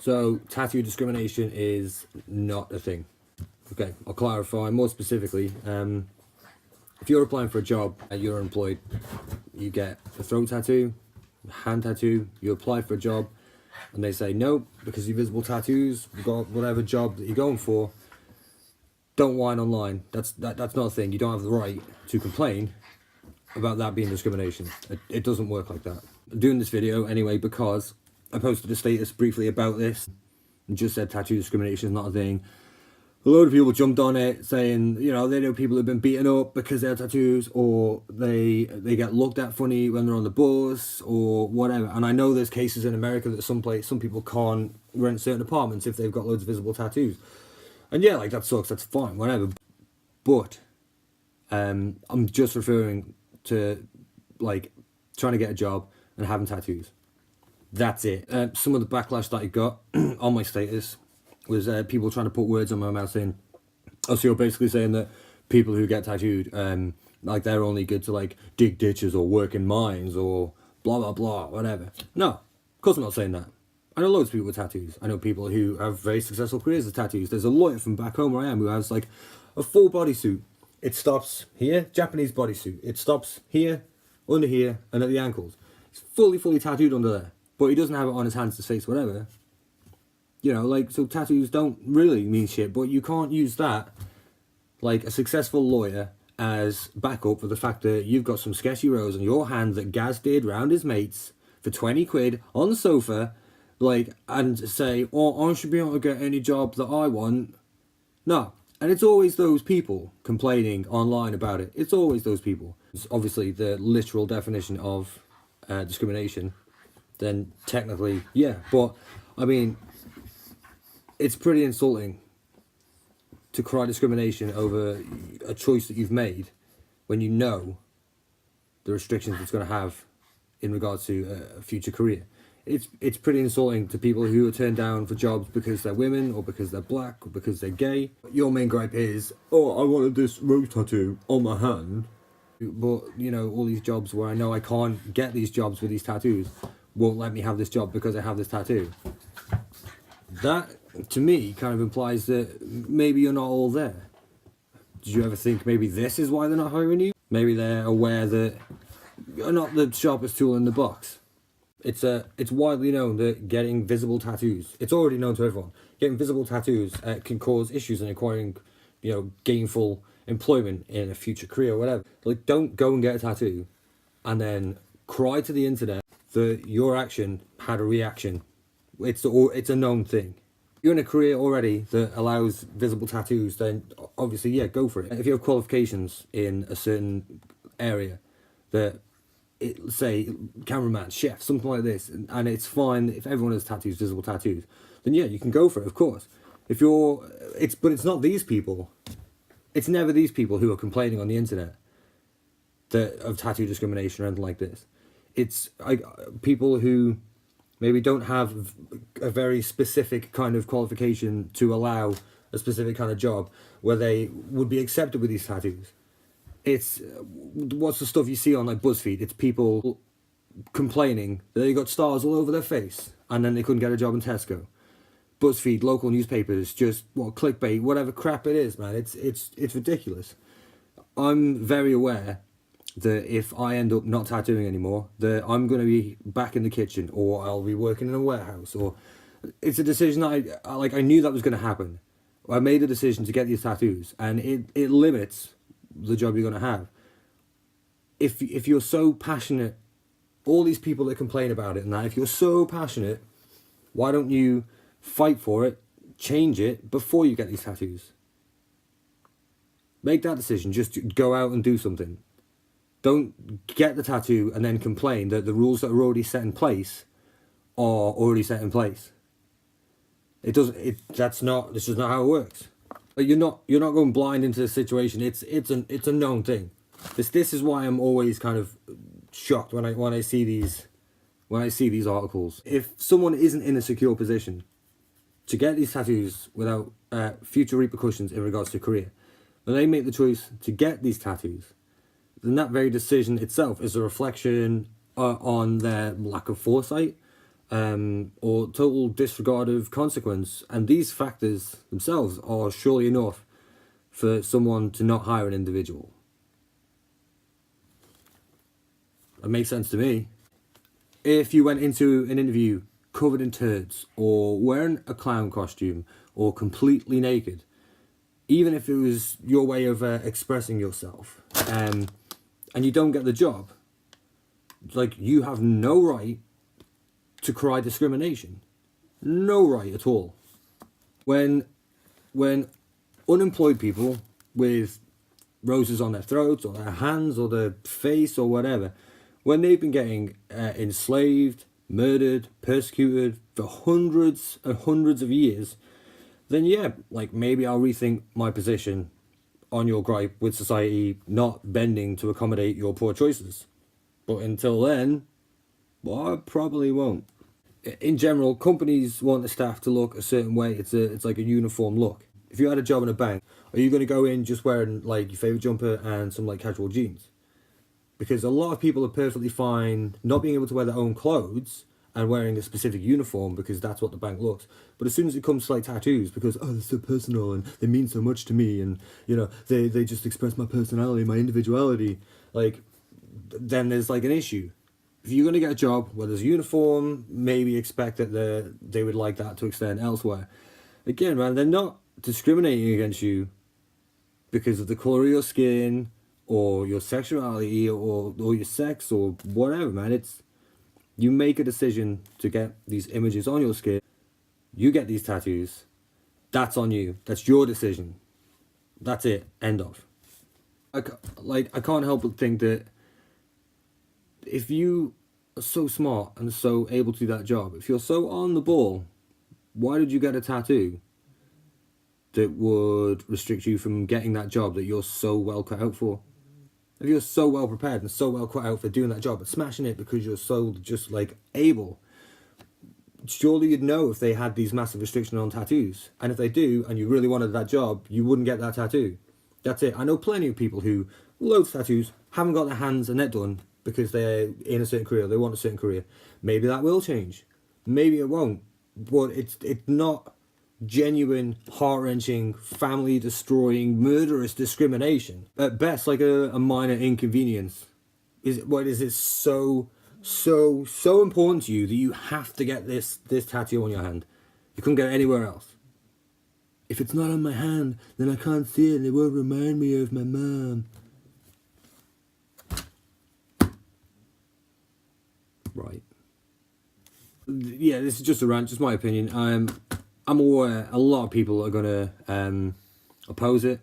So tattoo discrimination is not a thing. Okay, I'll clarify more specifically. If you're applying for a job and you're employed, you get a throat tattoo, a hand tattoo, you apply for a job and they say no, because you're visible tattoos, you've got whatever job that you're going for, don't whine online. That's not a thing. You don't have the right to complain about that being discrimination. It doesn't work like that. I'm doing this video anyway because I posted a status briefly about this and just said tattoo discrimination is not a thing. A load of people jumped on it saying, you know, they know people who've been beaten up because they have tattoos, or they get looked at funny when they're on the bus or whatever. And I know there's cases in America that some people can't rent certain apartments if they've got loads of visible tattoos. And yeah, like that sucks, that's fine, whatever. But I'm just referring to like trying to get a job and having tattoos. That's it. Some of the backlash that I got on my status was people trying to put words on my mouth saying, oh, so you're basically saying that people who get tattooed, like they're only good to like dig ditches or work in mines or blah, blah, blah, whatever. No, of course I'm not saying that. I know loads of people with tattoos. I know people who have very successful careers with tattoos. There's a lawyer from back home where I am who has like a full bodysuit. It stops here, Japanese bodysuit. It stops here, under here, and at the ankles. He's fully tattooed under there. But he doesn't have it on his hands, his face, whatever. You know, like, so tattoos don't really mean shit, but you can't use that, like a successful lawyer, as backup for the fact that you've got some sketchy rose on your hand that Gaz did round his mates for 20 quid on the sofa, like, and say, oh, I should be able to get any job that I want. No. And it's always those people complaining online about it. It's always those people. It's obviously the literal definition of discrimination. Then technically, yeah. But, I mean, it's pretty insulting to cry discrimination over a choice that you've made when you know the restrictions it's going to have in regards to a future career. It's pretty insulting to people who are turned down for jobs because they're women or because they're black or because they're gay. Your main gripe is, oh, I wanted this rose tattoo on my hand. But, you know, all these jobs where I know I can't get these jobs with these tattoos won't let me have this job because I have this tattoo. That, to me, kind of implies that maybe you're not all there. Did you ever think maybe this is why they're not hiring you? Maybe they're aware that you're not the sharpest tool in the box. It's widely known that getting visible tattoos, it's already known to everyone, getting visible tattoos can cause issues in acquiring, you know, gainful employment in a future career or whatever. Like, don't go and get a tattoo and then cry to the internet that your action had a reaction. It's a known thing. You're in a career already that allows visible tattoos, then obviously, yeah, go for it. If you have qualifications in a certain area that, say, cameraman, chef, something like this, and it's fine if everyone has tattoos, visible tattoos, then yeah, you can go for it, of course. But it's not these people. It's never these people who are complaining on the internet of tattoo discrimination or anything like this. It's people who maybe don't have a very specific kind of qualification to allow a specific kind of job where they would be accepted with these tattoos. It's what's the stuff you see on like BuzzFeed? It's people complaining that they got stars all over their face and then they couldn't get a job in Tesco. BuzzFeed, local newspapers, just clickbait, whatever crap it is, man. It's ridiculous. I'm very aware that if I end up not tattooing anymore, that I'm going to be back in the kitchen or I'll be working in a warehouse, or it's a decision that I knew that was going to happen. I made a decision to get these tattoos, and it limits the job you're going to have. If you're so passionate, all these people that complain about it and that, if you're so passionate, why don't you fight for it, change it before you get these tattoos? Make that decision. Just go out and do something. Don't get the tattoo and then complain that the rules that are already set in place are already set in place. This is not how it works. Like, you're not going blind into the situation. It's a known thing. This is why I'm always kind of shocked when I see these articles. If someone isn't in a secure position to get these tattoos without future repercussions in regards to career, when they make the choice to get these tattoos, then that very decision itself is a reflection on their lack of foresight or total disregard of consequence. And these factors themselves are surely enough for someone to not hire an individual. That makes sense to me. If you went into an interview covered in turds or wearing a clown costume or completely naked, even if it was your way of expressing yourself, and you don't get the job, like, you have no right to cry discrimination. No right at all. When unemployed people with roses on their throats or their hands or their face or whatever, when they've been getting enslaved, murdered, persecuted for hundreds and hundreds of years, then yeah, like, maybe I'll rethink my position on your gripe with society not bending to accommodate your poor choices. But until then, well, I probably won't. In general, companies want the staff to look a certain way. It's like a uniform look. If you had a job in a bank, are you going to go in just wearing like your favourite jumper and some like casual jeans? Because a lot of people are perfectly fine not being able to wear their own clothes and wearing a specific uniform because that's what the bank looks. But as soon as it comes to like tattoos, because they're so personal and they mean so much to me, and you know, they just express my personality, my individuality, like, then there's like an issue. If you're going to get a job where there's a uniform, maybe expect that they would like that to extend elsewhere. Again, man, they're not discriminating against you because of the colour of your skin or your sexuality or your sex or whatever, man. It's, you make a decision to get these images on your skin, you get these tattoos, that's on you. That's your decision. That's it. End of. I can't help but think that if you are so smart and so able to do that job, if you're so on the ball, why did you get a tattoo that would restrict you from getting that job that you're so well cut out for? If you're so well prepared and so well cut out for doing that job and smashing it because you're so just like able, surely you'd know if they had these massive restrictions on tattoos. And if they do, and you really wanted that job, you wouldn't get that tattoo. That's it. I know plenty of people who loads of tattoos, haven't got their hands and neck done because they're in a certain career, they want a certain career. Maybe that will change. Maybe it won't. But it's not genuine, heart-wrenching, family-destroying, murderous discrimination. At best, like a minor inconvenience. Is it so important to you that you have to get this tattoo on your hand? You couldn't get it anywhere else. If it's not on my hand, then I can't see it and it won't remind me of my mom. Right. Yeah, this is just a rant, just my opinion. I'm aware a lot of people are going to oppose it.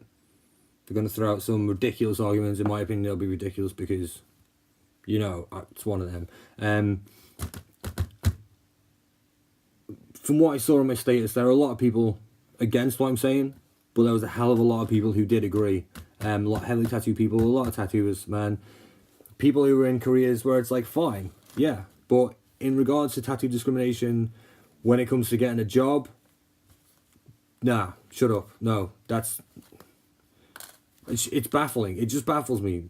They're going to throw out some ridiculous arguments. In my opinion, they'll be ridiculous because, you know, it's one of them. From what I saw on my status, there are a lot of people against what I'm saying, but there was a hell of a lot of people who did agree. A lot of heavily tattooed people, a lot of tattooers, man. People who were in careers where it's like, fine, yeah. But in regards to tattoo discrimination, when it comes to getting a job, nah, shut up. No, it's baffling. It just baffles me.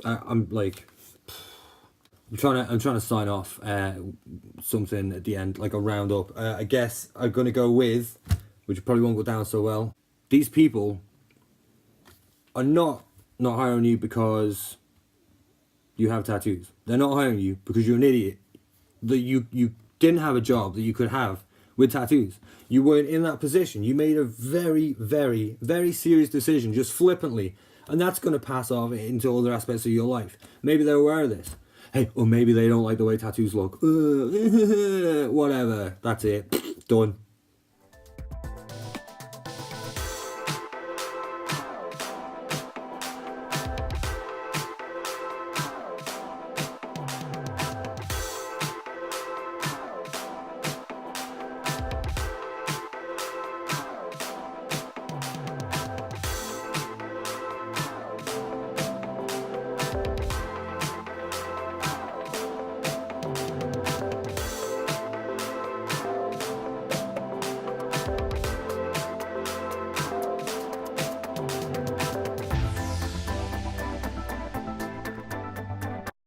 I'm trying to sign off something at the end, like a roundup. I guess I'm gonna go with, which probably won't go down so well. These people are not hiring you because you have tattoos. They're not hiring you because you're an idiot. That you didn't have a job that you could have with tattoos. You weren't in that position. You made a very, very, very serious decision just flippantly, and that's going to pass off into other aspects of your life. Maybe they're aware of this. Hey, or maybe they don't like the way tattoos look. Whatever. That's it. Done.